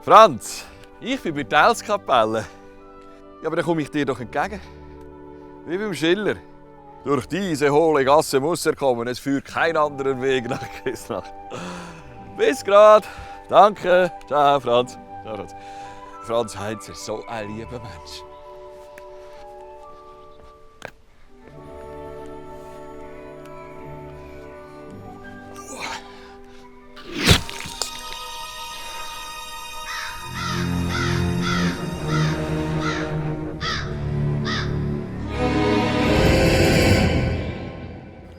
Franz, ich bin bei der Tellskapelle. Ja, aber dann komme ich dir doch entgegen. Wie beim Schiller. Durch diese hohle Gasse muss er kommen, es führt kein anderer Weg nach Küsnacht. Bis grad. Danke. Ciao, Franz. Ciao, Franz. Franz Heinzer, so ein lieber Mensch.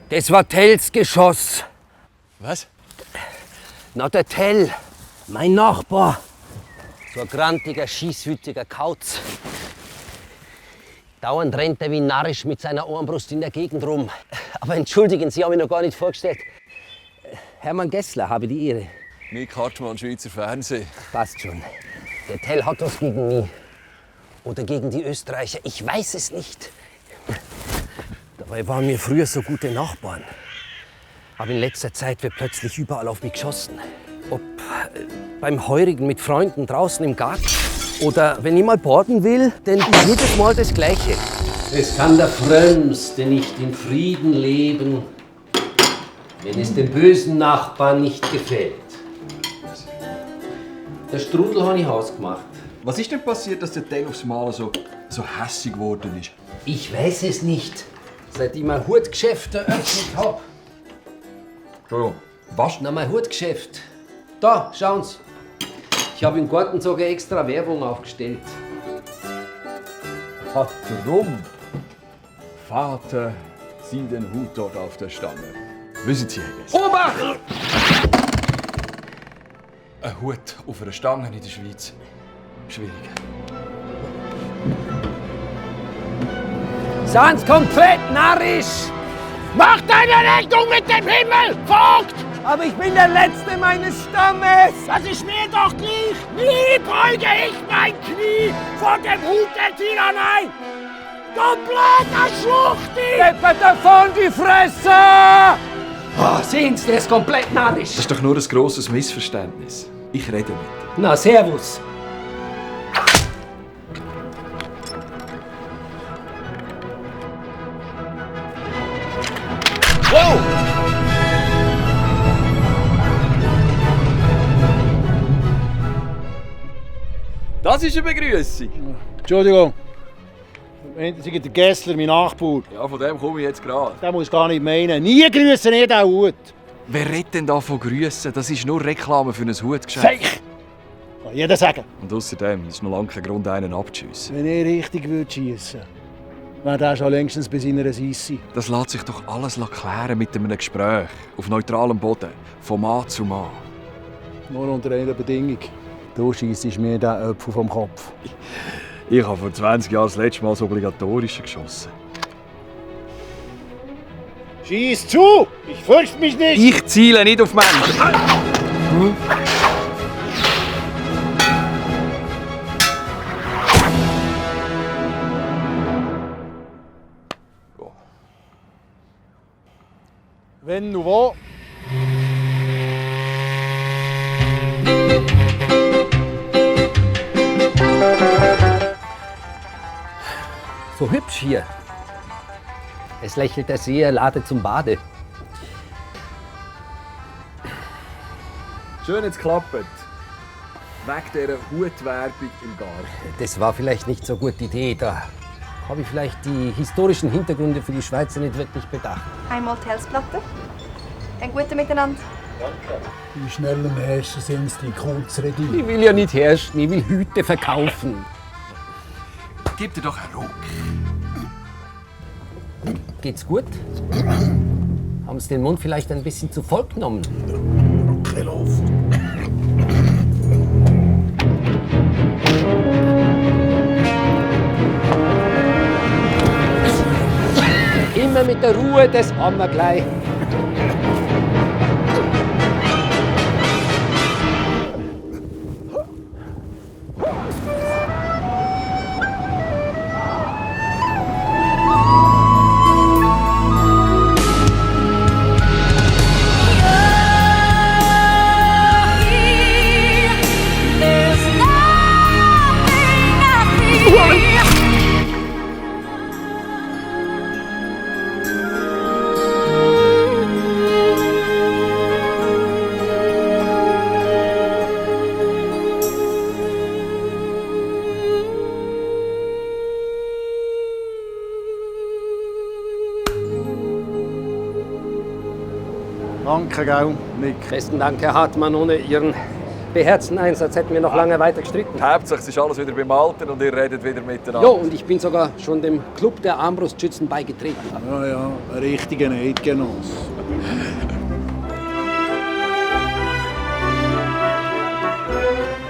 Das war Tells Geschoss. Was? Na, der Tell, mein Nachbar. So ein grantiger, schießwütiger Kauz. Dauernd rennt er wie narrisch mit seiner Armbrust in der Gegend rum. Aber entschuldigen Sie, habe ich noch gar nicht vorgestellt. Hermann Gessler, habe die Ehre. Nick Hartmann, Schweizer Fernsehen. Passt schon. Der Tell hat was gegen mich. Oder gegen die Österreicher. Ich weiß es nicht. Dabei waren wir früher so gute Nachbarn. Aber in letzter Zeit wird plötzlich überall auf mich geschossen. Ob beim Heurigen mit Freunden draußen im Garten oder wenn ich mal borden will, denn ist jedes Mal das Gleiche. Es kann der Frömmste nicht in Frieden leben, wenn es dem bösen Nachbarn nicht gefällt. Der Strudel habe ich hausgemacht. Was ist denn passiert, dass der Tell aufs Mal so hässig geworden ist? Ich weiß es nicht, seit ich mein Hutgeschäft eröffnet habe. Entschuldigung, was? Na, mein Hutgeschäft. Da, schauen Sie. Ich habe im Garten sogar extra Werbung aufgestellt. Warum? Vater, sieh den Hut dort auf der Stange. Wissen Sie, Herr Gessler? Obacht! Ein Hut auf einer Stange in der Schweiz. Schwierig. Seien Sie komplett narrisch! Mach deine Rechnung mit dem Himmel, Vogt! Aber ich bin der Letzte meines Stammes! Das ist mir doch gleich! Nie beuge ich mein Knie vor dem Hut der Tyrannei! Du blöder Schluchti! Deppert davon die Fresse! Oh, sehen Sie, der ist komplett narrisch. Das ist doch nur ein grosses Missverständnis. Ich rede mit ihm. Na, servus. Wow! Das ist eine Begrüßung. Entschuldigung. Sie sind der Gessler, mein Nachbar. Ja, von dem komme ich jetzt gerade. Der muss gar nicht meinen. Nie grüßen, nicht auch Hut. Wer redet denn da von Grüssen? Das ist nur Reklame für ein Hutgeschäft. Fech! Kann jeder sagen. Und außerdem ist noch lange kein Grund, einen abzuschiessen. Wenn er richtig schiessen würde, wäre der schon längstens bei seiner Sissi. Das lässt sich doch alles klären mit einem Gespräch. Auf neutralem Boden. Von Mann zu Mann. Nur unter einer Bedingung. Du schiessest mir den Apfel vom Kopf. Ich habe vor 20 Jahren das letzte Mal das Obligatorische geschossen. Schieß zu! Ich fürchte mich nicht! Ich ziele nicht auf Menschen. Wenn und wo? So hübsch hier. Es lächelt der Seher, lade zum Bade. Schön, jetzt klappt. Wegen dieser Hutwerbung im Garten. Das war vielleicht nicht so eine gute Idee. Da habe ich vielleicht die historischen Hintergründe für die Schweizer nicht wirklich bedacht. Einmal die Helsplatte. Ein guter Miteinander. Die schnellen Herrscher sind die Kurzrede. Ich will ja nicht herrschen, ich will Hüte verkaufen. Gib dir doch einen Ruck. Geht's gut? Haben Sie den Mund vielleicht ein bisschen zu voll genommen? Keine Luft. Immer mit der Ruhe, das haben wir gleich. Danke, gell, Nick. Besten Dank, Herr Hartmann. Ohne Ihren beherzten Einsatz hätten wir noch lange weiter gestritten. Hauptsache, es ist alles wieder beim Alten und ihr redet wieder miteinander. Jo, und ich bin sogar schon dem Club der Armbrustschützen beigetreten. Ja, ja, ein richtiger Eidgenoss.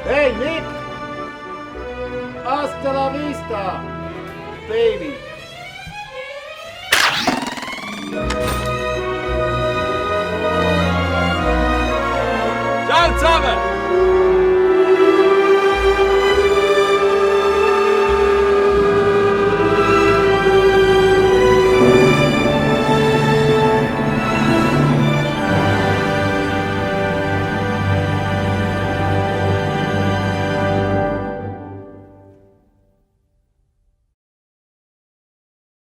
Hey, Nick! Hasta la vista, Baby! Ciao zusammen!